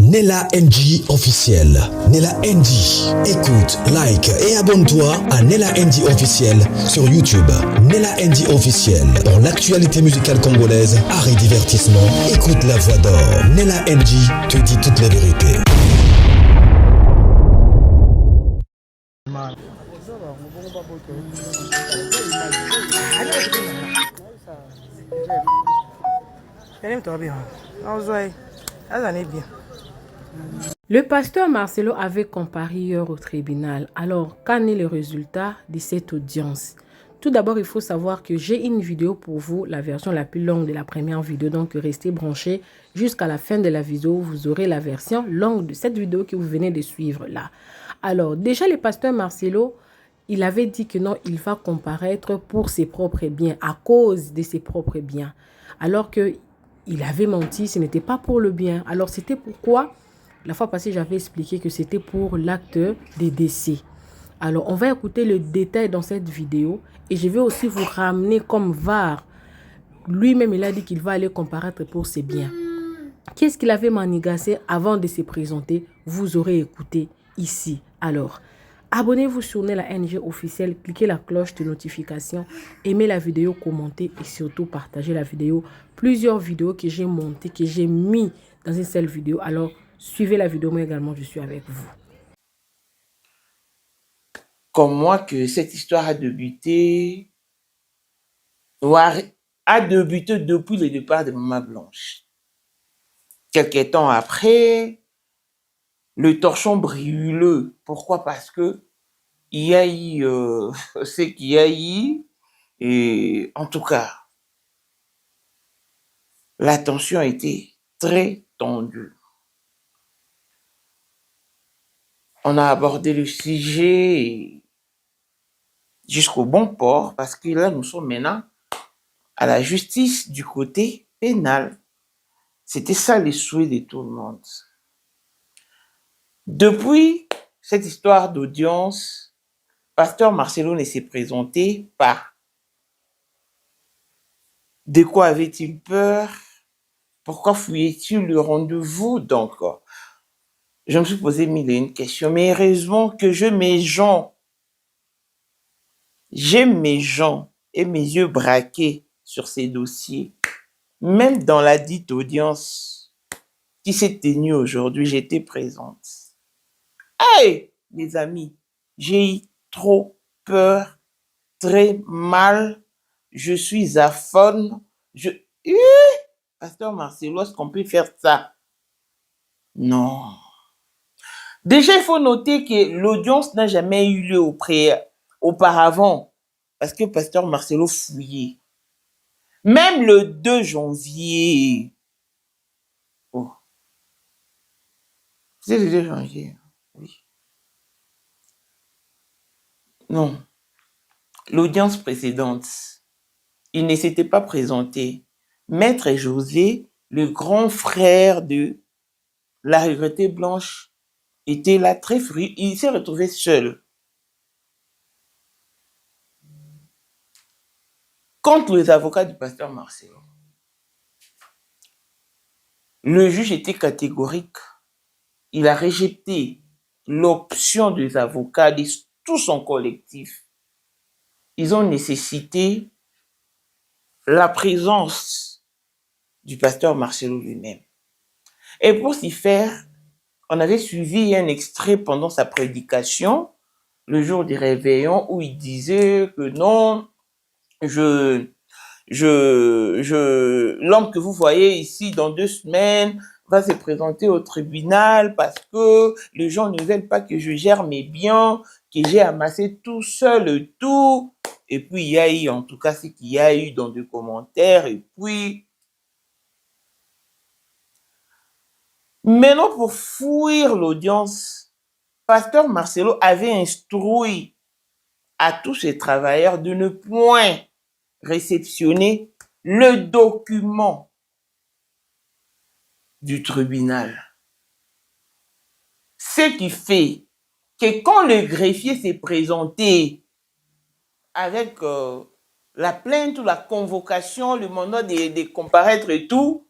Nella NG officiel. Nella NG. Écoute, like et abonne-toi à Nella NG officiel sur YouTube. Nella NG officiel. Pour l'actualité musicale congolaise, art et divertissement, écoute la voix d'or. Nella NG te dit toute la vérité. Le pasteur Marcelo avait comparé hier au tribunal. Alors, qu'en est le résultat de cette audience? Tout d'abord, il faut savoir que j'ai une vidéo pour vous, la version la plus longue de la première vidéo. Donc, restez branchés jusqu'à la fin de la vidéo. Vous aurez la version longue de cette vidéo que vous venez de suivre là. Alors, déjà, le pasteur Marcelo, il avait dit que non, il va comparaître pour ses propres biens, à cause de ses propres biens. Alors que il avait menti, ce n'était pas pour le bien. Alors, c'était pourquoi, la fois passée, j'avais expliqué que c'était pour l'acte des décès. Alors, on va écouter le détail dans cette vidéo et je vais aussi vous ramener comme VAR. Lui-même, il a dit qu'il va aller comparaître pour ses biens. Qu'est-ce qu'il avait manigancé avant de se présenter? Vous aurez écouté ici. Alors, abonnez-vous sur Nella NG officiel, cliquez la cloche de notification, aimez la vidéo, commentez et surtout partagez la vidéo. Plusieurs vidéos que j'ai montées, que j'ai mis dans une seule vidéo. Alors, suivez la vidéo, moi également, je suis avec vous. Comme moi que cette histoire a débuté, ou a débuté depuis le départ de Maman Blanche. Quelques temps après, le torchon brûleux. Pourquoi? Parce que il y a eu ce qu'il y a eu, et en tout cas, la tension a été très tendue. On a abordé le sujet jusqu'au bon port, parce que là, nous sommes maintenant à la justice du côté pénal. C'était ça les souhaits de tout le monde. Depuis cette histoire d'audience, pasteur Marcelo ne s'est présenté pas. De quoi avait-il peur? Pourquoi fuyait-il le rendez-vous? Donc, je me suis posé mille et une questions. Mais heureusement que j'aime mes gens et mes yeux braqués sur ces dossiers. Même dans la dite audience qui s'est tenue aujourd'hui, j'étais présente. Hey, les amis, j'ai eu trop peur, très mal. Je suis aphone. Pasteur Marcelo, est-ce qu'on peut faire ça? Non. Déjà, il faut noter que l'audience n'a jamais eu lieu auparavant, parce que pasteur Marcelo fouillait. Même le 2 janvier. Oh. C'est le 2 janvier. Oui. Non. L'audience précédente, il ne s'était pas présenté. Maître José, le grand frère de la regrettée Blanche, était là très furieux. Il s'est retrouvé seul contre les avocats du pasteur Marcelo. Le juge était catégorique. Il a rejeté l'option des avocats de tout son collectif. Ils ont nécessité la présence du pasteur Marcelo lui-même. Et pour s'y faire, on avait suivi un extrait pendant sa prédication, le jour du réveillon, où il disait que non, l'homme que vous voyez ici dans 2 semaines va se présenter au tribunal parce que les gens ne veulent pas que je gère mes biens, que j'ai amassé tout seul, tout. Et puis, il y a eu, en tout cas, ce qu'il y a eu dans des commentaires. Et puis, maintenant, pour fuir l'audience, pasteur Marcelo avait instruit à tous ses travailleurs de ne point réceptionner le document du tribunal. Ce qui fait que quand le greffier s'est présenté avec la plainte ou la convocation, le mandat de comparaître et tout,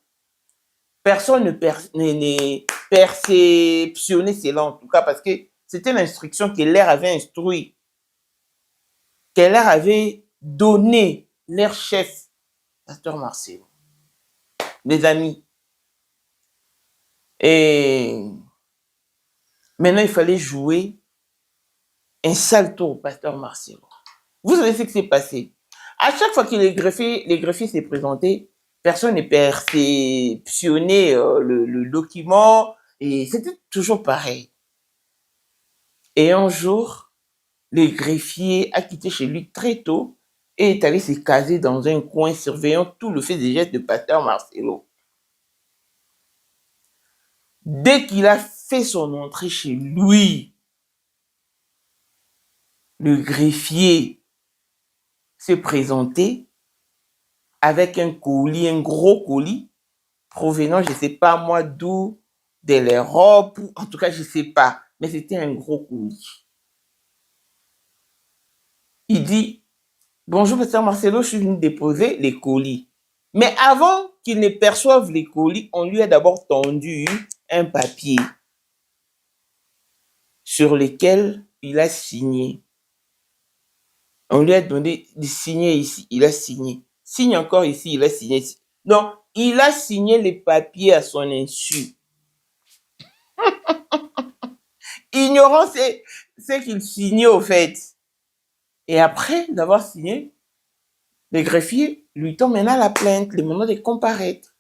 personne perceptionné cela, en tout cas, parce que c'était l'instruction que l'air avait instruit, que l'air avait donné leur chef, Pasteur Marcelo. Mes amis. Et maintenant, il fallait jouer un sale tour au Pasteur Marcelo. Vous savez ce qui s'est passé. À chaque fois que les greffiers s'est présenté, personne n'est perceptionné le document et c'était toujours pareil. Et un jour, le greffier a quitté chez lui très tôt et est allé se caser dans un coin surveillant tout le fait des gestes de Pasteur Marcelo. Dès qu'il a fait son entrée chez lui, le greffier s'est présenté avec un colis, un gros colis, provenant, je ne sais pas moi d'où, de l'Europe, en tout cas, je ne sais pas, mais c'était un gros colis. Il dit, bonjour, Pasteur Marcelo, je suis venu déposer les colis. Mais avant qu'il ne perçoive les colis, on lui a d'abord tendu un papier sur lequel il a signé. On lui a demandé de signer ici, il a signé. Signe encore ici, il a signé ici. Non, il a signé les papiers à son insu. Ignorant c'est qu'il signait au fait. Et après d'avoir signé, le greffier lui tend maintenant la plainte, le moment de comparaître.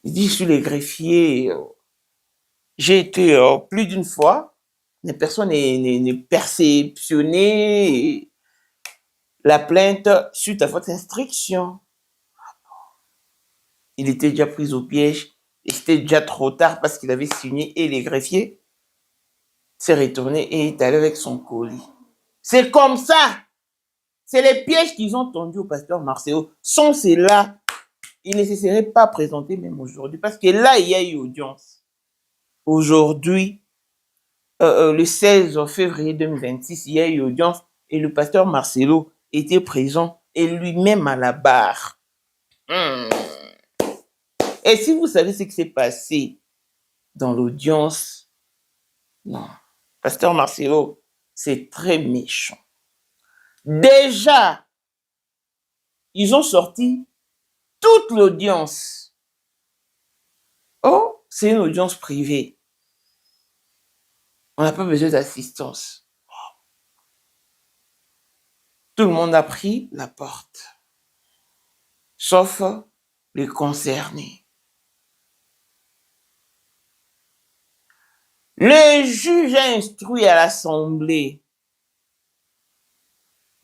Il dit, je suis le greffier, j'ai été plus d'une fois, les personnes n'est perceptionné la plainte suite à votre instruction. Il était déjà pris au piège et c'était déjà trop tard parce qu'il avait signé et les greffiers s'est retourné et est allé avec son colis. C'est comme ça. C'est les pièges qu'ils ont tendus au Pasteur Marcelo. Sans cela, il ne se serait pas présenté même aujourd'hui parce que là, il y a eu audience. Aujourd'hui, le 16 février 2026, il y a eu audience et le Pasteur Marcelo était présent et lui-même à la barre. Et si vous savez ce qui s'est passé dans l'audience, non. Pasteur Marcelo, c'est très méchant. Déjà, ils ont sorti toute l'audience. Oh, c'est une audience privée. On n'a pas besoin d'assistance. Tout le monde a pris la porte, sauf les concernés. Le juge a instruit à l'Assemblée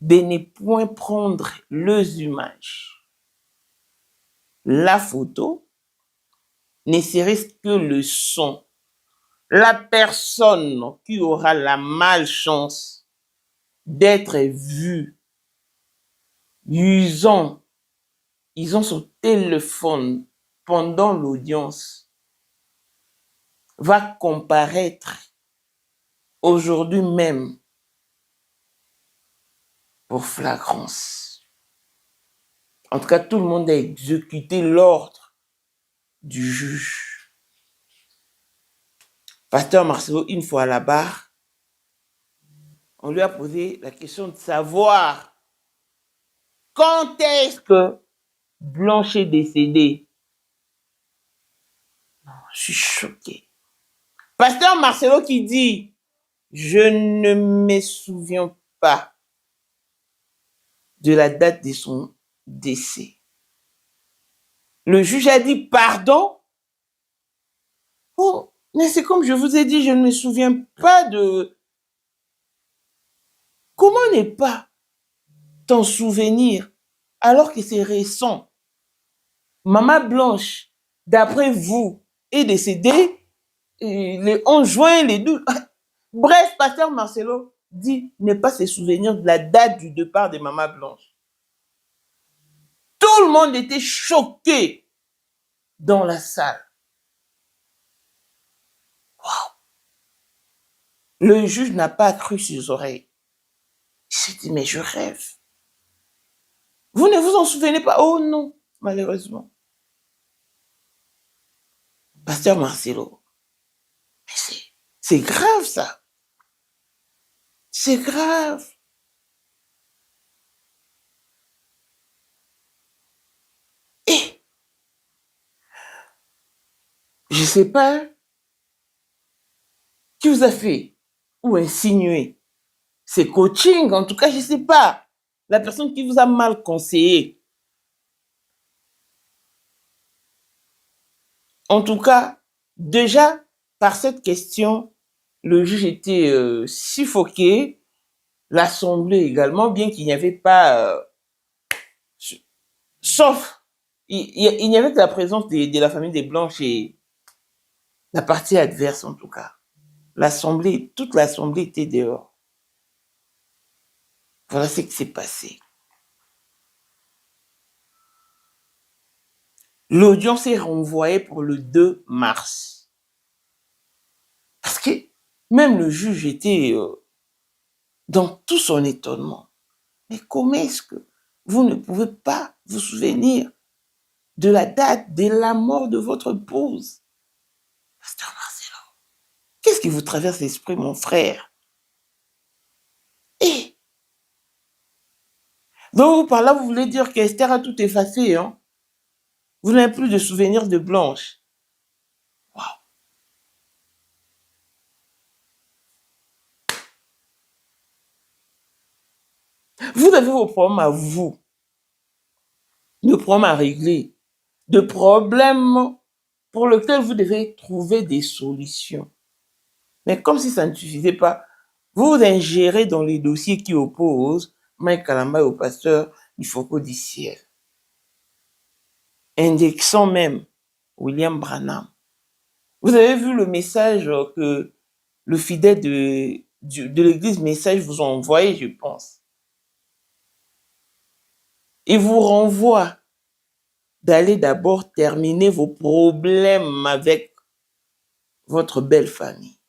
de ne point prendre les images, la photo, ne serait-ce que le son. La personne qui aura la malchance d'être vue usant son téléphone pendant l'audience va comparaître aujourd'hui même pour flagrance. En tout cas, tout le monde a exécuté l'ordre du juge. Pasteur Marcelo, une fois à la barre, on lui a posé la question de savoir quand est-ce que Blanche est décédée. Non, je suis choqué. Pasteur Marcelo qui dit, je ne me souviens pas de la date de son décès. Le juge a dit, pardon? Oh, mais c'est comme je vous ai dit, je ne me souviens pas de... Comment ne pas t'en souvenir alors que c'est récent? Maman Blanche, d'après vous, est décédée le 11 juin, les 12... Bref, Pasteur Marcelo dit ne pas se souvenir de la date du départ de Maman Blanche. Tout le monde était choqué dans la salle. Wow. Le juge n'a pas cru ses oreilles. Il s'est dit, mais je rêve. Vous ne vous en souvenez pas? Oh non, malheureusement. Pasteur Marcelo, C'est grave, ça. C'est grave. Et je sais pas qui vous a fait ou insinué ces coachings. En tout cas, je sais pas. La personne qui vous a mal conseillé. En tout cas, déjà, par cette question, le juge était suffoqué. L'Assemblée également, bien qu'il n'y avait pas... sauf, il n'y avait que la présence de la famille des Blanches et la partie adverse, en tout cas. L'Assemblée, toute l'Assemblée était dehors. Voilà ce qui s'est passé. L'audience est renvoyée pour le 2 mars. Parce que même le juge était dans tout son étonnement. Mais comment est-ce que vous ne pouvez pas vous souvenir de la date de la mort de votre épouse? Pasteur Marcelo, qu'est-ce qui vous traverse l'esprit, mon frère? Et donc, par là, vous voulez dire qu'Esther a tout effacé, hein? Vous n'avez plus de souvenirs de Blanche. Waouh! Vous avez vos problèmes à vous, de problèmes à régler, de problèmes pour lesquels vous devez trouver des solutions. Mais comme si ça ne suffisait pas, vous vous ingérez dans les dossiers qui opposent Mike Kalamba au pasteur Ifoko du ciel, indexant même William Branham. Vous avez vu le message que le fidèle de l'église Message vous a envoyé, je pense. Il vous renvoie d'aller d'abord terminer vos problèmes avec votre belle famille.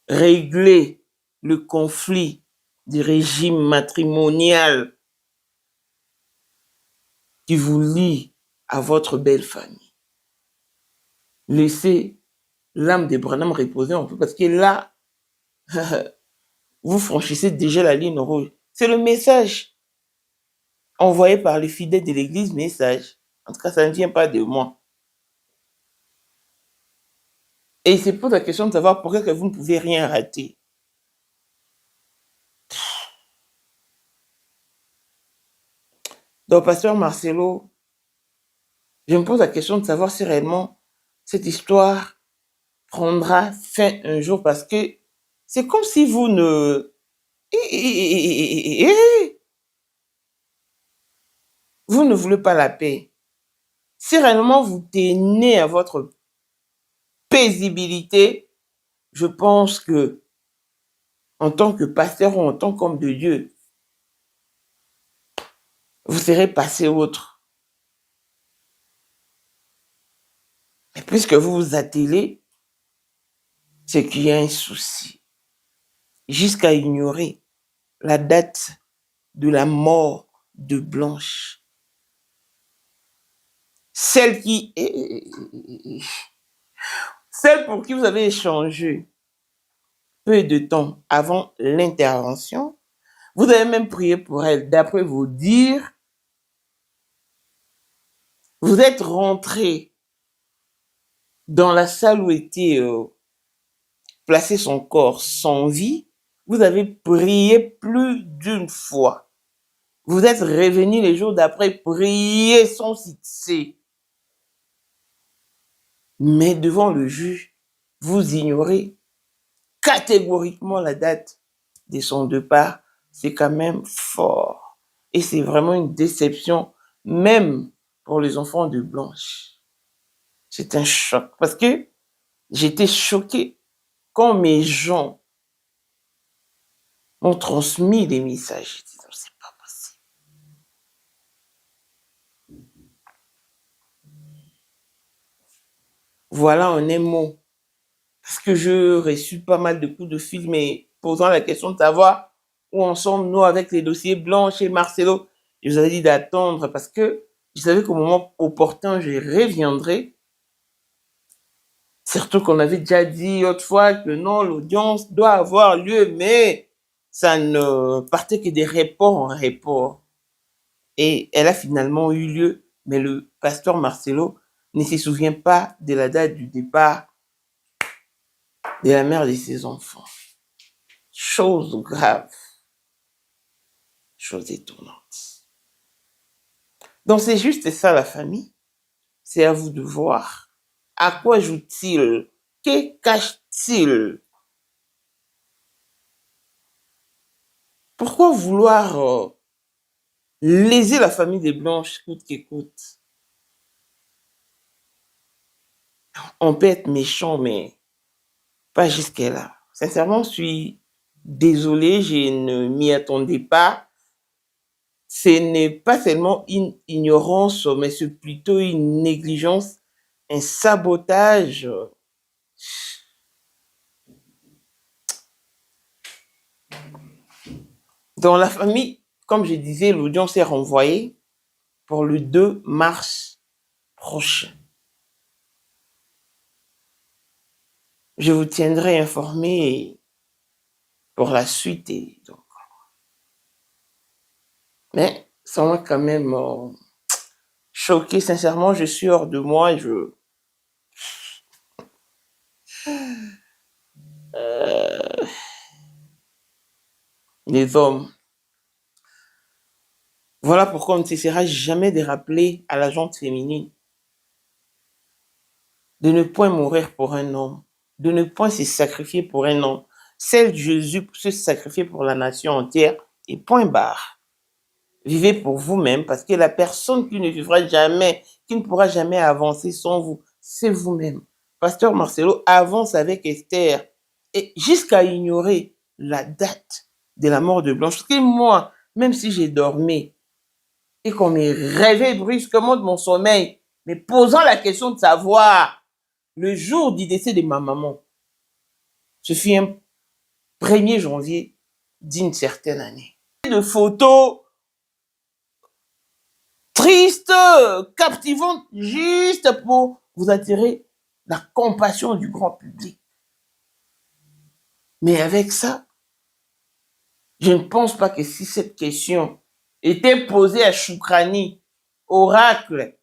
Régler le conflit du régime matrimonial qui vous lie à votre belle famille. Laissez l'âme de Branham reposer un peu parce que là, vous franchissez déjà la ligne rouge. C'est le message envoyé par les fidèles de l'église Message. En tout cas, ça ne vient pas de moi. Et il se pose la question de savoir pourquoi que vous ne pouvez rien rater. Donc, pasteur Marcelo, je me pose la question de savoir si réellement cette histoire prendra fin un jour parce que c'est comme si vous ne... Vous ne voulez pas la paix. Si réellement vous tenez à votre paisibilité, je pense que en tant que pasteur ou en tant qu'homme de Dieu, vous serez passé autre. Mais puisque vous vous attelez, c'est qu'il y a un souci. Jusqu'à ignorer la date de la mort de Blanche. Celle pour qui vous avez échangé peu de temps avant l'intervention. Vous avez même prié pour elle. D'après vos dires, vous êtes rentré dans la salle où était placé son corps sans vie. Vous avez prié plus d'une fois. Vous êtes revenu les jours d'après, prier sans succès. Mais devant le juge, vous ignorez catégoriquement la date de son départ. C'est quand même fort. Et c'est vraiment une déception, même pour les enfants de Blanche. C'est un choc. Parce que j'étais choquée quand mes gens m'ont transmis des messages. Je disais, c'est pas possible. Voilà en un mot. Parce que je reçu pas mal de coups de fil, mais posant la question de savoir où en sommes-nous avec les dossiers Blanche et Marcelo. Je vous avais dit d'attendre parce que je savais qu'au moment opportun, je reviendrai. Surtout qu'on avait déjà dit autrefois que non, l'audience doit avoir lieu, mais ça ne partait que des reports en report. Et elle a finalement eu lieu, mais le pasteur Marcelo ne se souvient pas de la date du départ de la mère de ses enfants. Chose grave, chose étonnante. Donc c'est juste ça la famille. C'est à vous de voir. À quoi joue-t-il? Que cache-t-il? Pourquoi vouloir léser la famille des Blanches coûte que coûte? On peut être méchant, mais pas jusqu'à-là. Sincèrement, je suis désolé, je ne m'y attendais pas. Ce n'est pas seulement une ignorance, mais c'est plutôt une négligence, un sabotage. Dans la famille, comme je disais, l'audience est renvoyée pour le 2 mars prochain. Je vous tiendrai informé pour la suite. Et donc. Mais ça m'a quand même choqué. Sincèrement, je suis hors de moi. Les hommes. Voilà pourquoi on ne cessera jamais de rappeler à la gente féminine de ne point mourir pour un homme, de ne point se sacrifier pour un homme. Celle de Jésus pour se sacrifier pour la nation entière et point barre. Vivez pour vous-même parce que la personne qui ne vivra jamais, qui ne pourra jamais avancer sans vous, c'est vous-même. Pasteur Marcelo avance avec Esther et jusqu'à ignorer la date de la mort de Blanche. Parce que moi, même si j'ai dormi et qu'on me réveille brusquement de mon sommeil, mais posant la question de savoir le jour du décès de ma maman, ce fut un 1er janvier d'une certaine année. De photos tristes, captivantes, juste pour vous attirer la compassion du grand public. Mais avec ça, je ne pense pas que si cette question était posée à Choukrani, oracle,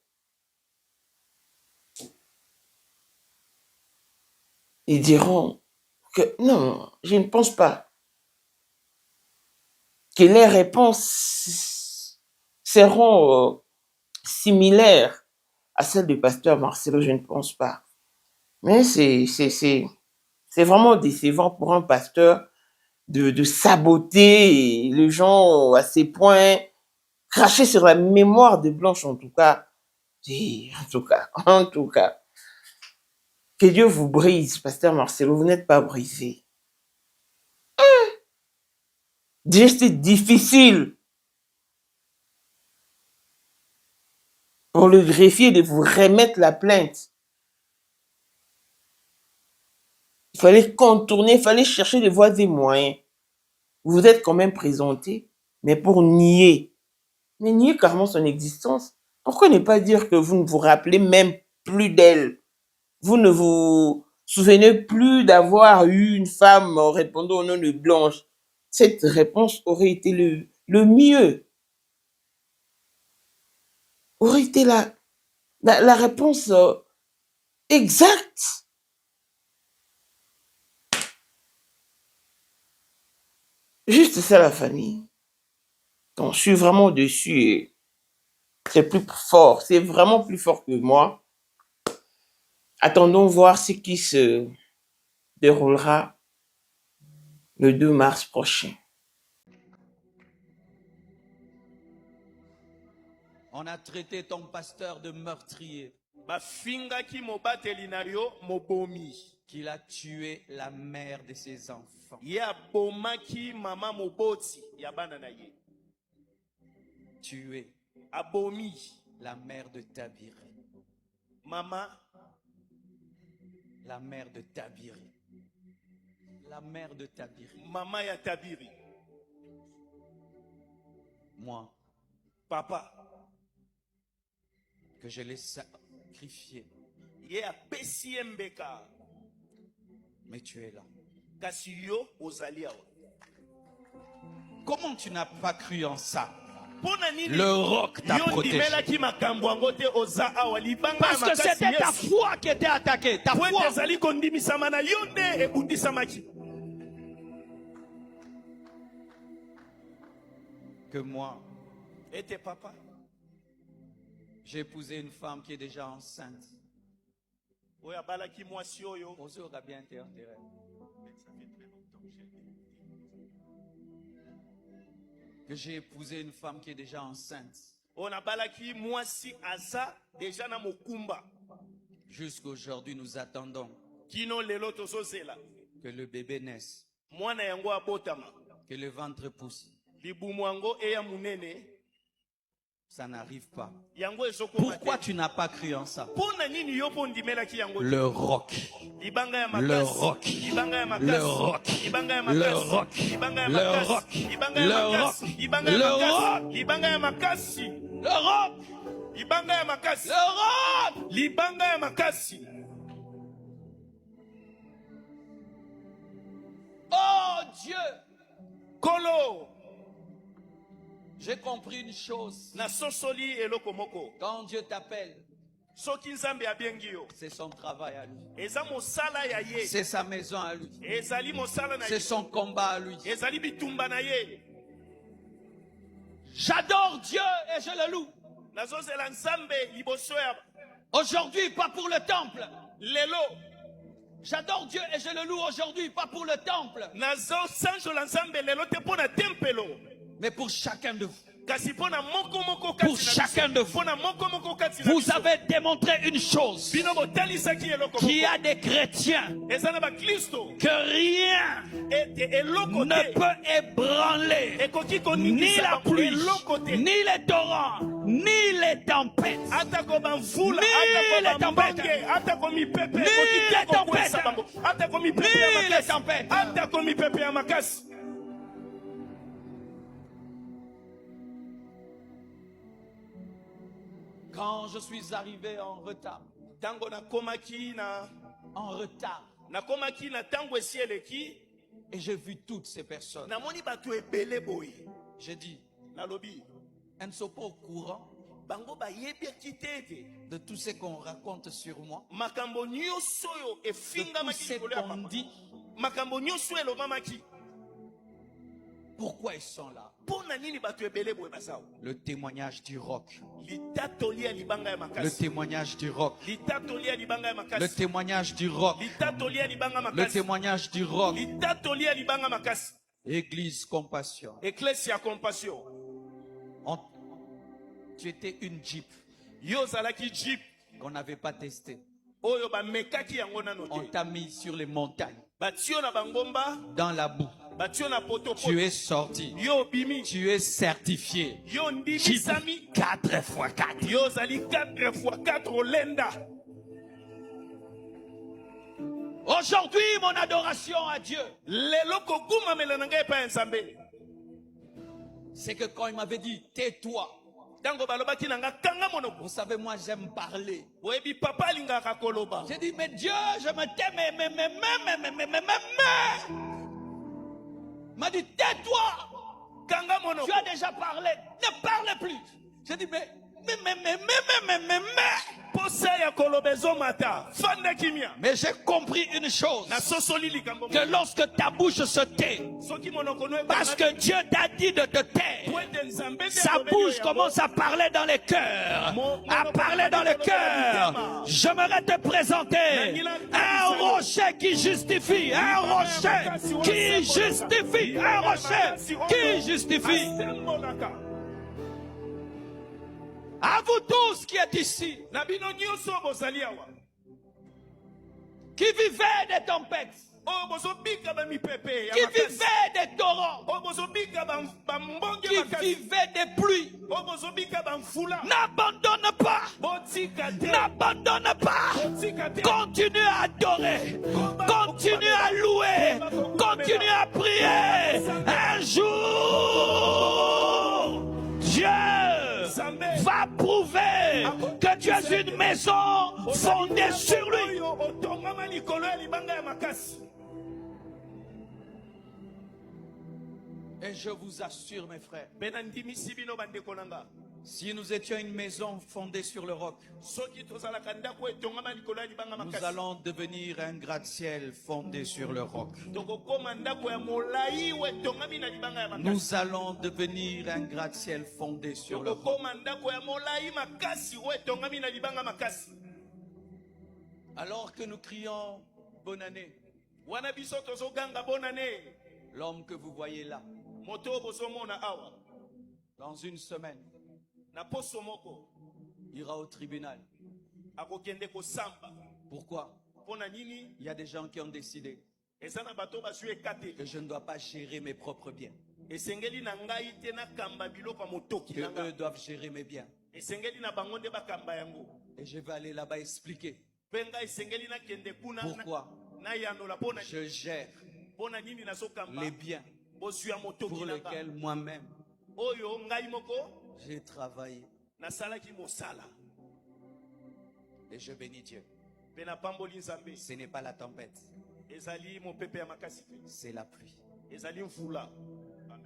ils diront que non, je ne pense pas que les réponses seront similaires à celles du pasteur Marcelo, je ne pense pas. Mais c'est vraiment décevant pour un pasteur de saboter les gens à ces points, cracher sur la mémoire de Blanche en tout cas. En tout cas. Que Dieu vous brise, pasteur Marcelo, vous n'êtes pas brisé. Déjà, c'est difficile pour le greffier de vous remettre la plainte. Il fallait contourner, il fallait chercher des voies et moyens. Vous vous êtes quand même présenté, mais pour nier. Mais nier carrément son existence. Pourquoi ne pas dire que vous ne vous rappelez même plus d'elle? Vous ne vous souvenez plus d'avoir eu une femme répondant au nom de Blanche. Cette réponse aurait été le mieux. Aurait été la réponse exacte. Juste ça, la famille. Donc, je suis vraiment dessus et c'est plus fort. C'est vraiment plus fort que moi. Attendons voir ce qui se déroulera le 2 mars prochain. On a traité ton pasteur de meurtrier. bafingaki mobateli na yo mobomi. Qu'il a tué la mère de ses enfants. Ye abomaki mama moboti ya bana na ye. Tué Abomi la mère de Tabiri. mama La mère de Tabiri. La mère de Tabiri. mama ya Tabiri. Moi, Papa que je l'ai sacrifié. ye apesi ye mbeka Mais tu es là. kasi yo ozali awa. Comment tu n'as pas cru en ça? Pona nini Le roc t'a yo protégé. ndimelaki makambo yango te oza awa libanga ya Parce que makasi c'était ta Yesu. foi qui était attaquée. Ta Po foi. ete ezali kondimisama na yo nde ebundisamaki. Que moi, Ete papa j'ai épousé une femme qui est déjà enceinte. oyo abalaki mwasi oyo. Osez aura bien été enterré. Que j'ai épousé une femme qui est déjà enceinte. oyo nabalaki mwasi aza deja na mokumba. Jusqu'aujourd'hui, nous attendons Kino lelo tozozela que le bébé naisse, mwana yango abotama, que le ventre pousse. libumu yango eya munene, Ça n'arrive pas. yango ezokoma Pourquoi te. tu n'as pas cru en ça? Pona nini yo po ndimelaki yango te? Le roc. libanga ya Le makasi, roc. libanga ya Le makasi, roc. libanga ya Le makasi, roc. libanga ya Le makasi, roc. libanga ya Le makasi, roc. libanga ya Le makasi, roc. libanga ya makasi, Le roc. libanga ya makasi, Le roc. libanga ya makasi. Oh Dieu, Kolo j'ai compris une chose. na sosoli eloko moko. Quand Dieu t'appelle, Soki nzambe abengi yo, c'est son travail à lui. eza mosala ya ye, C'est sa maison à lui. ezali mosala na C'est ye, son combat à lui. ezali bitumba na ye. J'adore Dieu et je le loue. Nazozela nzambe liboso ya Aujourd'hui, pas pour le temple. lelo. J'adore Dieu et je le loue aujourd'hui, pas pour le temple, Nazosanjola nzambe lelo te mpo na tempelo, mais pour chacun de vous. kasi mpo na moko moko Pour kati na chacun de biso. vous. Mpo na moko moko kati na Vous biso. avez démontré une chose, Bino botalisaki eloko qu'il y moko. a des chrétiens Eza na bakristo que rien ete eloko ne te peut ébranler, ekoki ni koningisa la bango pluie, eloko te. ni les torrents, ni les tempêtes. Atako bamvula, Ni les atako tempêtes. bambonge, atako mipepe Ni ekoki te les kokwesa tempêtes. bango. Atako mipepe Ni ya les makasi. tempêtes. Atako mipepe ya makasi. Quand je suis arrivé en retard, Tango nakomaki na tango esi eleki, et j'ai vu toutes ces personnes, namoni bato ebele boye. j'ai dit, Nalobi, elles ne sont pas au courant bango bayebaki te ete de tout ce qu'on raconte sur moi, makambo nyonso oyo de tout efingamaki ce likolo ya qu'on papa. dit. Makambo nyonso elobamaki. Pourquoi ils sont là? Mpo na nini bato ebele boye basawa? Le témoignage du roc. Litatoli ya libanga ya Le makasi. témoignage du roc. Litatoli ya libanga ya Le makasi. témoignage du roc. Litatoli ya libanga Le makasi. témoignage du roc. Litatoli ya libanga makasi. Église Compassion. Église ya compassion. On- Tu étais une Jeep Yo ozalaki jeep qu'on n'avait pas testée. oyo bamekaki yango nano On te. t'a mis sur les montagnes, Batio na bangomba, dans la boue. batio na poto Tu es sorti. Yo bimi. Tu es certifié. Yo Jeep ndimisami. 4x4. Yo zali 4x4 olenda. Aujourd'hui, mon adoration à Dieu, Lelo kogumamela na ngai epai ya nzambe. c'est que quand il m'avait dit, tais-toi. Tango balobaki na nga kanga monoko. Vous savez, moi, j'aime parler. Boyebi papa alingaka koloba. J'ai dit, mais Dieu, je me tais, mais. Il m'a dit, tais-toi. Kanga monoko. Tu as déjà parlé. Ne parle plus. J'ai dit, mais. Posa ya koloba ezomata. Fanda kimia. Mais j'ai compris une chose. Na sosoli likambo. Que lorsque ta bouche se tait, Soki monoko no parce que Dieu t'a dit de te taire, sa bouche commence à parler dans les cœurs. À parler dans les cœurs. J'aimerais te présenter un rocher qui justifie. Un rocher qui justifie. Un rocher qui justifie. À vous tous qui êtes ici, Na bino nyonso bozali awa. qui vivez des tempêtes, O bozobika ba mipepe ya qui makasi. vivez des torrents, O bozobika ba mbonge qui makasi. vivez des pluies, O bozobika ba mfula. n'abandonne pas. Botika te. N'abandonne pas. Botika te. Continue à adorer. Continue à louer. Continue à prier. Un jour, Dieu va prouver que tu es une maison fondée sur lui. Oyo otongama likolo ya libanga ya makasi. Et je vous assure, mes frères, Bena ndimisi bino bandeko nanga. si nous étions une maison fondée sur le roc, Soki tozalaka ndako etongama likolo ya libanga nous makasi. allons devenir un gratte-ciel fondé sur le roc. Tokokoma ndako ya molai etongami na libanga ya makasi. Nous allons devenir un gratte-ciel fondé sur le roc. Tokokoma ndako ya molai makasi etongami na libanga makasi. Alors que nous crions bonne année, Wana biso tozoganga bonne année. l'homme que vous voyez là, Moto bozomona awa. dans une semaine, Na poso moko ira au tribunal. akokende kosamba. Pourquoi? Pona nini? Il y a des gens qui ont décidé Eza na bato bazwi ekate. que je ne dois pas gérer mes propres biens, Esengeli na ngai te nakamba biloko ya motoki que na ngai. eux doivent gérer mes biens. Esengeli na bango nde bakamba yango. Et je vais aller là-bas expliquer Mpe ngai esengeli nakende kuna pourquoi nayandola pona je gère pona nini nazokamba les biens bozwi ya motoki pour na lesquels ngai. moi-même Oyo ngai moko j'ai travaillé. nasalaki mosala. Et je bénis Dieu. Mpe napamboli Nzambe. Ce n'est pas la tempête, Ezali mopepe ya makasi te. c'est la pluie. Ezali mvula. Amen.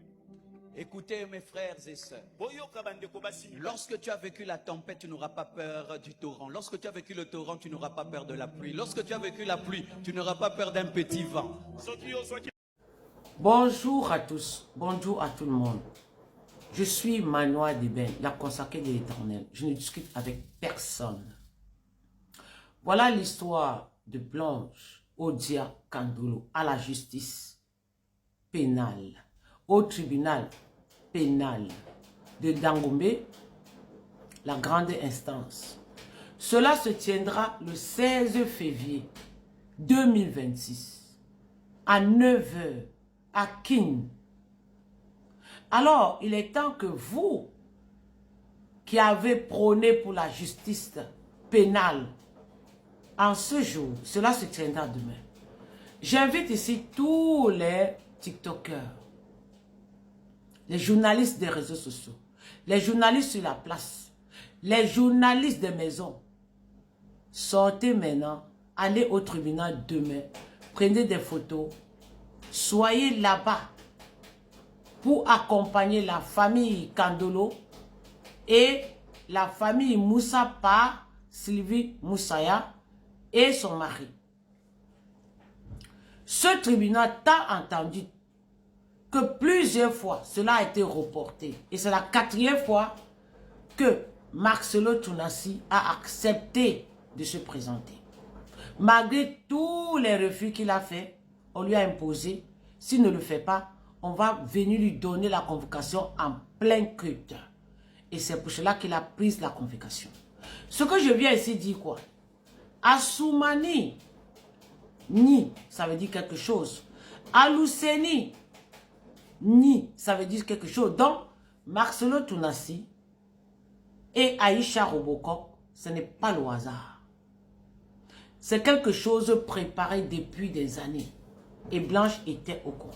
Écoutez mes frères et sœurs, Boyoka bandeko basi. lorsque tu as vécu la tempête, tu n'auras pas peur du torrent. Lorsque tu as vécu le torrent, tu n'auras pas peur de la pluie. Lorsque tu as vécu la pluie, tu n'auras pas peur d'un petit vent. Soki ozwaki Bonjour à tous, bonjour à tout le monde. Je suis Manoa Deben, la consacrée de l'Éternel. Je ne discute avec personne. Voilà l'histoire de Blanche Odia Kandolo à la justice pénale, au tribunal pénal de Dangombe, la grande instance. Cela se tiendra le 16 février 2026 à 9 h à Kin. Alors, il est temps que vous, qui avez prôné pour la justice pénale, en ce jour, cela se tiendra demain. J'invite ici tous les TikTokers, les journalistes des réseaux sociaux, les journalistes sur la place, les journalistes des maisons. Sortez maintenant, allez au tribunal demain, prenez des photos, soyez là-bas pour accompagner la famille Kandolo et la famille Moussa par Sylvie Moussaya et son mari. Ce tribunal t'a entendu que plusieurs fois cela a été reporté. Et c'est la 4e fois que Marcelo Tounassi a accepté de se présenter. Malgré tous les refus qu'il a fait, on lui a imposé, s'il ne le fait pas, on va venir lui donner la convocation en plein culte. Et c'est pour cela qu'il a pris la convocation. Ce que je viens ici dire quoi? Assoumani, ni, ça veut dire quelque chose. Alousseni, ni, ça veut dire quelque chose. Donc, Marcelo Tounassi et Aïcha Robocop, ce n'est pas le hasard. C'est quelque chose préparé depuis des années. Et Blanche était au courant.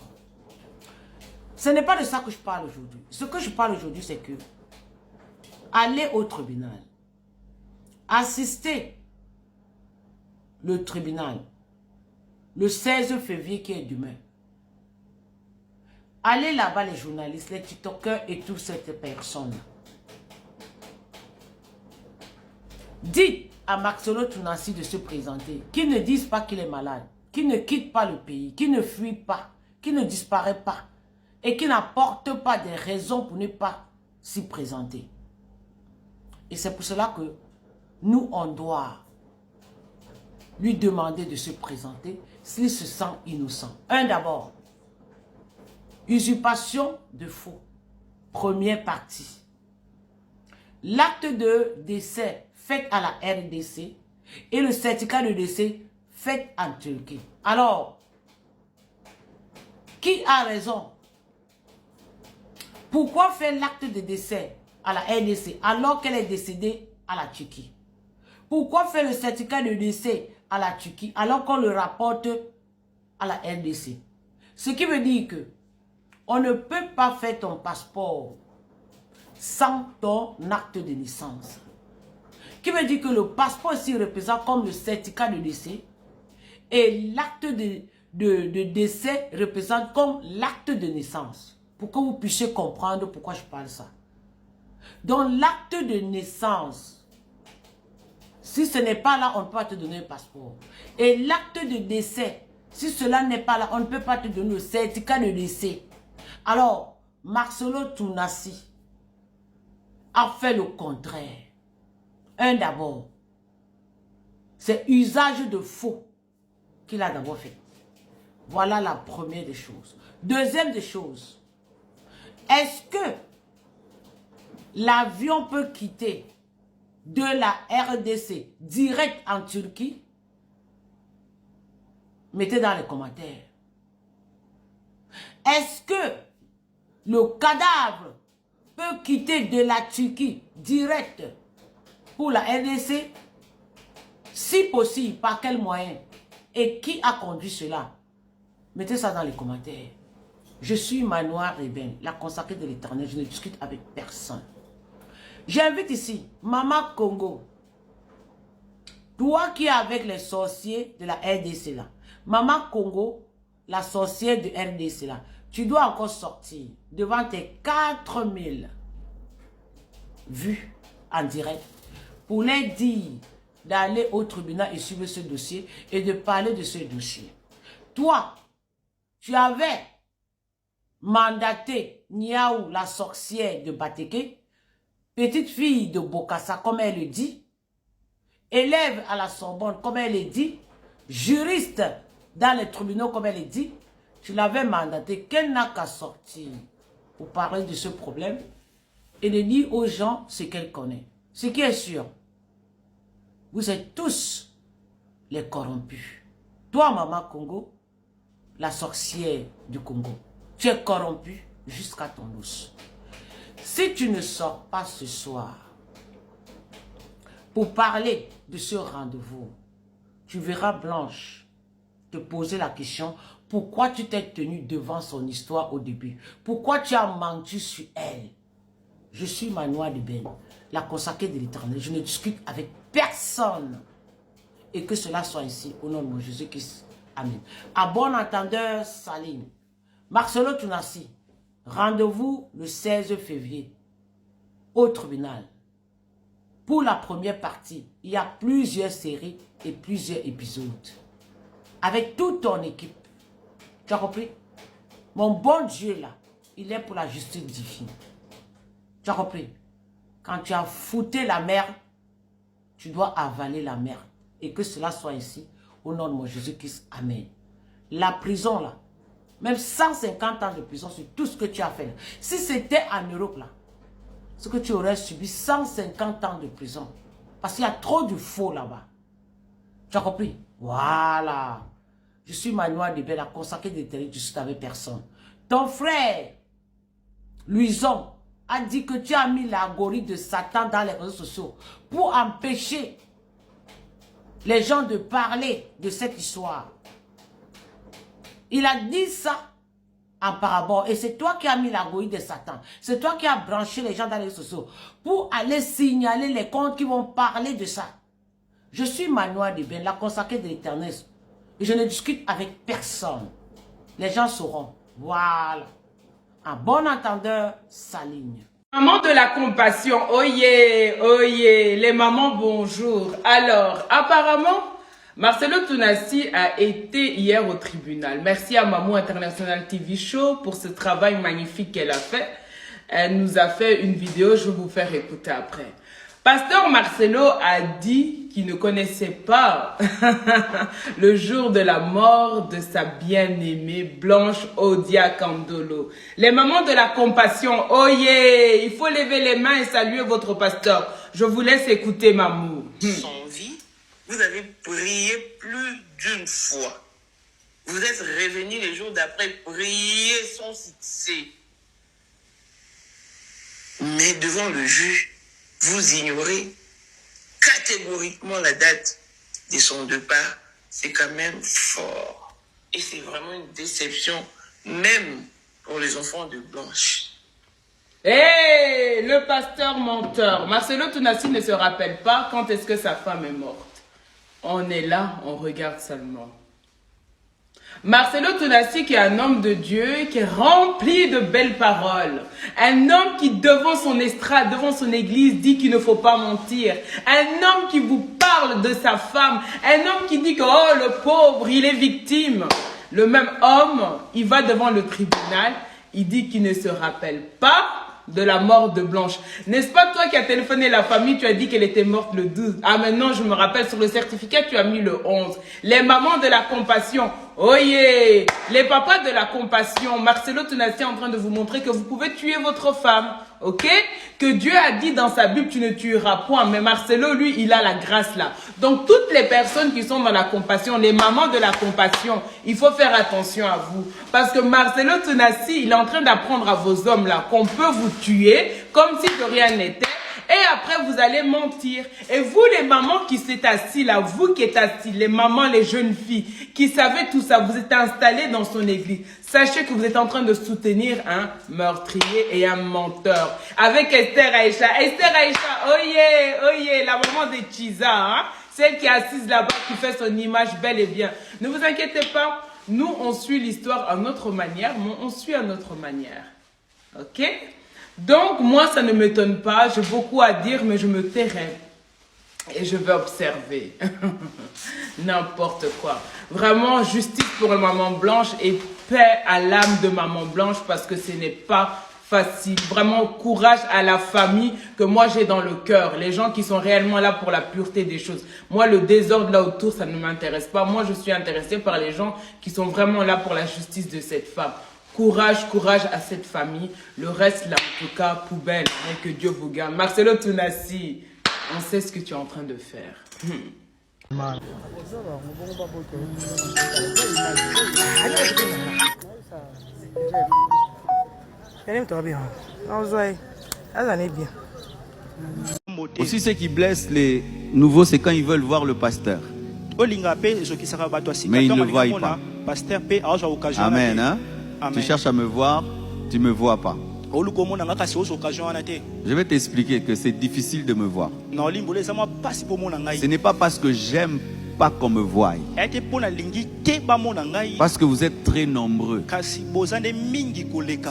Ce n'est pas de ça que je parle aujourd'hui. Ce que je parle aujourd'hui, c'est que aller au tribunal, assister le tribunal le 16 février qui est demain. Allez là-bas les journalistes, les TikTokers et toutes ces personnes. Dites à Marcelo Tounassi de se présenter, qu'ils ne disent pas qu'il est malade, qu'il ne quitte pas le pays, qu'il ne fuit pas, qu'il ne disparaît pas et qu'il n'apporte pas des raisons pour ne pas s'y présenter. Et c'est pour cela que nous, on doit lui demander de se présenter s'il se sent innocent. D'abord, usurpation de faux. Première partie. L'acte de décès fait à la RDC et le certificat de décès fait en Turquie. Alors, qui a raison? Pourquoi faire l'acte de décès à la RDC alors qu'elle est décédée à la Turquie? Pourquoi faire le certificat de décès à la Turquie alors qu'on le rapporte à la RDC? Ce qui veut dire que on ne peut pas faire ton passeport sans ton acte de naissance. Qui veut dire que le passeport ici représente comme le certificat de décès et l'acte de décès représente comme l'acte de naissance. pour que vous puissiez comprendre pourquoi je parle ça. Dans l'acte de naissance, si ce n'est pas là, on ne peut pas te donner un passeport. Et l'acte de décès, si cela n'est pas là, on ne peut pas te donner le certificat de décès. Alors, Marcelo Tounassi a fait le contraire. Un d'abord, c'est usage de faux qu'il a d'abord fait. Voilà la première des choses. Deuxième des choses, est-ce que l'avion peut quitter de la RDC direct en Turquie? Mettez dans les commentaires. Est-ce que le cadavre peut quitter de la Turquie direct pour la RDC? Si possible, par quel moyen? Et qui a conduit cela? Mettez ça dans les commentaires. Je suis Manoir Reben, la consacrée de l'Éternel. Je ne discute avec personne. J'invite ici Maman Congo. Toi qui es avec les sorciers de la RDC là. Maman Congo, la sorcière de RDC là. Tu dois encore sortir devant tes 4000 vues en direct pour les dire d'aller au tribunal et suivre ce dossier et de parler de ce dossier. Toi, tu avais mandaté Niaou, la sorcière de Bateke, petite fille de Bokassa, comme elle le dit, élève à la Sorbonne, comme elle le dit, juriste dans les tribunaux, comme elle le dit, tu l'avais mandaté, qu'elle n'a qu'à sortir pour parler de ce problème et de dire aux gens ce qu'elle connaît. Ce qui est sûr, vous êtes tous les corrompus. Toi, Maman Congo, la sorcière du Congo, tu es corrompu jusqu'à ton os. Si tu ne sors pas ce soir pour parler de ce rendez-vous, tu verras Blanche te poser la question, pourquoi tu t'es tenu devant son histoire au début? Pourquoi tu as menti sur elle? Je suis Manoir de Ben, la consacrée de l'Éternel. Je ne discute avec personne. Et que cela soit ici, au nom de mon Jésus-Christ. Amen. À bon entendeur, Salim. Marcelo Tounassi, rendez-vous le 16 février au tribunal. Pour la première partie, il y a plusieurs séries et plusieurs épisodes. Avec toute ton équipe. Tu as compris? Mon bon Dieu là, il est pour la justice divine. Tu as compris? Quand tu as foutu la merde, tu dois avaler la merde. Et que cela soit ici, au nom de mon Jésus-Christ. Amen. La prison là, même 150 ans de prison sur tout ce que tu as fait là. Si c'était en Europe là, ce que tu aurais subi 150 ans de prison. Parce qu'il y a trop de faux là-bas. Tu as compris? Voilà. Je suis Manoir de Ben, la consacrée d'Éternel, je suis avec personne. Ton frère, Louison, a dit que tu as mis l'algorithme de Satan dans les réseaux sociaux pour empêcher les gens de parler de cette histoire. Il a dit ça en parabole. Et c'est toi qui as mis l'algorithme de Satan. C'est toi qui as branché les gens dans les réseaux sociaux pour aller signaler les comptes qui vont parler de ça. Je suis Manoir de Ben, la consacrée de l'Éternel. Et je ne discute avec personne. Les gens sauront. Voilà. Un bon entendeur s'aligne. Maman de la compassion, oyez, oyez, les mamans bonjour. Alors, apparemment, Marcelo Tounassi a été hier au tribunal. Merci à Maman International TV Show pour ce travail magnifique qu'elle a fait. Elle nous a fait une vidéo, je vais vous faire écouter après. Pasteur Marcelo a dit qu'il ne connaissait pas le jour de la mort de sa bien-aimée Blanche Odia Kandolo. Les mamans de la compassion, oyez, il faut lever les mains et saluer votre pasteur. Je vous laisse écouter Mamou. Son vie, vous avez prié plus d'une fois. Vous êtes revenu les jours d'après prier sans cesser. Mais devant le juge, vous ignorez catégoriquement la date de son départ. C'est quand même fort. Et c'est vraiment une déception, même pour les enfants de Blanche. Hé, le pasteur menteur. Marcelo Tounassi ne se rappelle pas quand est-ce que sa femme est morte. On est là, on regarde seulement. Marcelo Tonassi qui est un homme de Dieu, qui est rempli de belles paroles. Un homme qui devant son estrade, devant son église dit qu'il ne faut pas mentir. Un homme qui vous parle de sa femme. Un homme qui dit que oh le pauvre, il est victime. Le même homme, il va devant le tribunal, il dit qu'il ne se rappelle pas de la mort de Blanche. N'est-ce pas toi qui as téléphoné la famille, tu as dit qu'elle était morte le 12. Ah maintenant je me rappelle, sur le certificat tu as mis le 11. Les mamans de la compassion, oh yeah. Les papas de la compassion, Marcelo Tonassi est en train de vous montrer que vous pouvez tuer votre femme. Ok? Que Dieu a dit dans sa Bible, tu ne tueras point. Mais Marcelo, lui, il a la grâce là. Donc, toutes les personnes qui sont dans la compassion, les mamans de la compassion, il faut faire attention à vous. Parce que Marcelo Tonassi, il est en train d'apprendre à vos hommes là qu'on peut vous tuer comme si de rien n'était. Et après, vous allez mentir. Et vous, les mamans qui s'êtes assis là, vous qui êtes assis, les mamans, les jeunes filles, qui savez tout ça, vous êtes installés dans son église. Sachez que vous êtes en train de soutenir un meurtrier et un menteur. Avec Esther Aïcha. Esther Aïcha, oh yeah, la maman de Chiza, hein? Celle qui est assise là-bas, qui fait son image bel et bien. Ne vous inquiétez pas, nous, on suit l'histoire à notre manière, mais on suit à notre manière. Ok? Donc, moi, ça ne m'étonne pas. J'ai beaucoup à dire, mais je me tairai. Et je vais observer. N'importe quoi. Vraiment, justice pour la maman Blanche et paix à l'âme de maman Blanche parce que ce n'est pas facile. Vraiment, courage à la famille que moi j'ai dans le cœur. Les gens qui sont réellement là pour la pureté des choses. Moi, le désordre là autour, ça ne m'intéresse pas. Moi, je suis intéressée par les gens qui sont vraiment là pour la justice de cette femme. Courage, courage à cette famille. Le reste, là, en tout cas, poubelle. Et que Dieu vous garde. Marcelo Tonassi, on sait ce que tu es en train de faire. Aussi, ce qui blesse les nouveaux, c'est quand ils veulent voir le pasteur. Mais ils ne le voient pas. Amen. Hein? Tu cherches à me voir, tu ne me vois pas. Je vais t'expliquer que c'est difficile de me voir. Ce n'est pas parce que j'aime pas qu'on me voie. Parce que vous êtes très nombreux.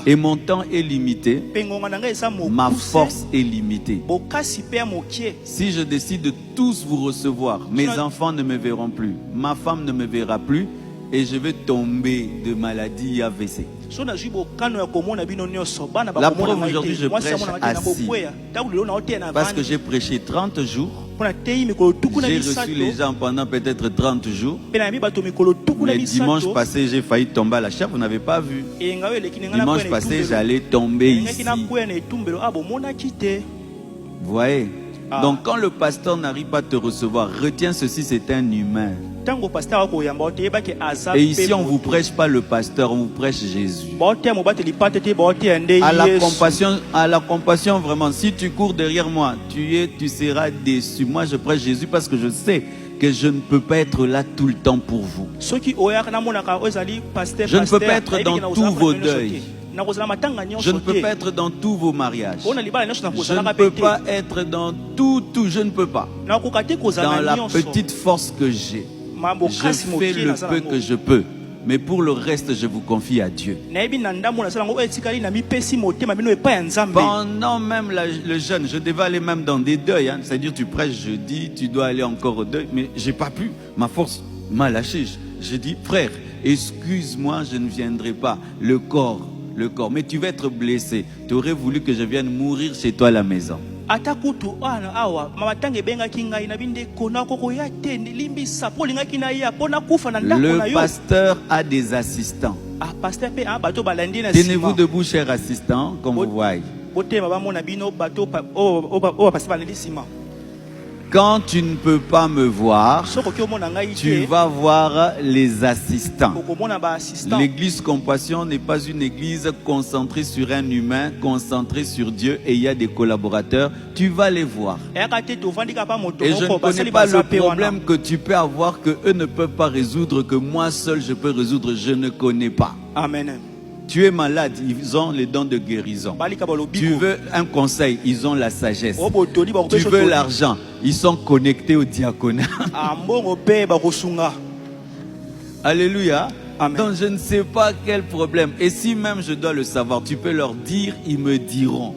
Et mon temps est limité. Ma force est limitée. Si je décide de tous vous recevoir, mes enfants ne me verront plus. Ma femme ne me verra plus. Et je vais tomber de maladie AVC. La preuve, aujourd'hui, je prêche assis. Parce que j'ai prêché 30 jours. J'ai reçu les gens pendant peut-être 30 jours. Mais dimanche passé, j'ai failli tomber à la chair. Vous n'avez pas vu. Dimanche passé, j'allais tomber ici. Vous voyez? Donc quand le pasteur n'arrive pas à te recevoir, retiens ceci, c'est un humain. Et ici on ne vous prêche pas le pasteur, on vous prêche Jésus. À la compassion vraiment, si tu cours derrière moi, tu seras déçu. Moi je prêche Jésus parce que je sais que je ne peux pas être là tout le temps pour vous. Je ne peux pas être dans tous vos deuils. Je ne peux pas être dans tous vos mariages. Je ne peux pas être dans tout, je ne peux pas. Dans la petite force que j'ai, je fais le peu que je peux. Mais pour le reste, je vous confie à Dieu. Pendant même le jeûne, je devais aller même dans des deuils. Hein. C'est-à-dire, tu prêches jeudi, tu dois aller encore au deuil. Mais je n'ai pas pu. Ma force m'a lâché. J'ai dit, frère, excuse-moi, je ne viendrai pas. Le corps. Mais tu vas être blessé. Tu aurais voulu que je vienne mourir chez toi à la maison. Le pasteur a des assistants. Tenez-vous debout, chers assistants, comme vous voyez. Quand tu ne peux pas me voir, tu vas voir les assistants. L'église Compassion n'est pas une église concentrée sur un humain, concentrée sur Dieu, et il y a des collaborateurs. Tu vas les voir. Et je ne connais pas le problème que tu peux avoir, que eux ne peuvent pas résoudre, que moi seul je peux résoudre. Je ne connais pas. Amen. Tu es malade, ils ont les dons de guérison. Tu veux un conseil, ils ont la sagesse. Tu veux l'argent, ils sont connectés au diaconat. Alléluia. Amen. Donc je ne sais pas quel problème. Et si même je dois le savoir, tu peux leur dire, ils me diront.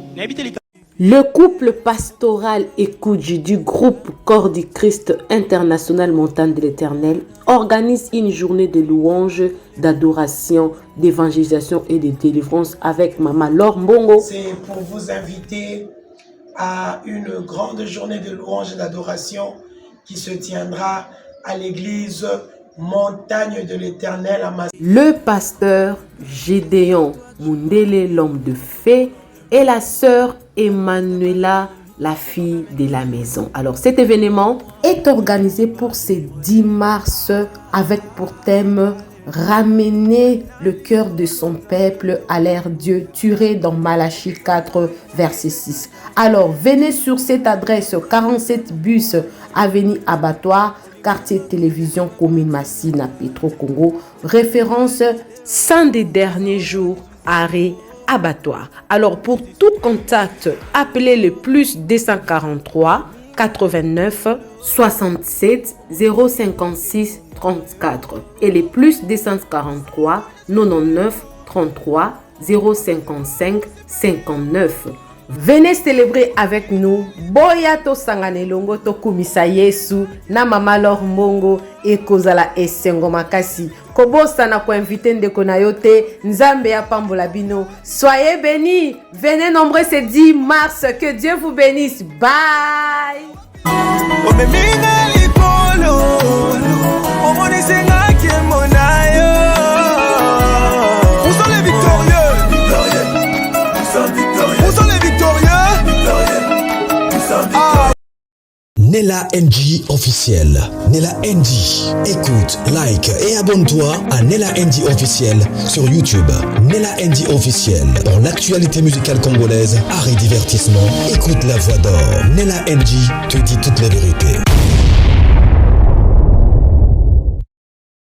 Le couple pastoral Ekoudji du groupe Corps du Christ International Montagne de l'Éternel organise une journée de louange, d'adoration, d'évangélisation et de délivrance avec Maman Laure Mbongo. C'est pour vous inviter à une grande journée de louange et d'adoration qui se tiendra à l'église Montagne de l'Éternel à Massy. Le pasteur Gédéon Mundele, l'homme de fée, et la sœur Emmanuela, la fille de la maison. Alors cet événement est organisé pour ce 10 mars avec pour thème ramener le cœur de son peuple à l'ère Dieu, tiré dans Malachie 4 verset 6. Alors venez sur cette adresse 47 bus avenue Abattoir, quartier télévision commune Massina Petro Congo, référence 100 des derniers jours, arrêt Abattoir. Alors pour tout contact, appelez le plus 243 89 67 056 34 et les plus 243 99 33 055 59. Venez célébrer avec nous. Boyato sanganelongo to kumisa Yesu na Mama Laure Mbongo et kozala esengo makasi. Kobosa na ko inviter ndeko na yote Nzambe ya pambola bino. Soyez bénis. Venez nombreux ce 10 mars. Que Dieu vous bénisse. Bye. Nella NG officiel. Nella NG. Écoute, like et abonne-toi à Nella NG officiel sur YouTube. Nella NG officiel. Pour l'actualité musicale congolaise, art et divertissement, écoute la voix d'or. Nella NG te dit toutes les vérités.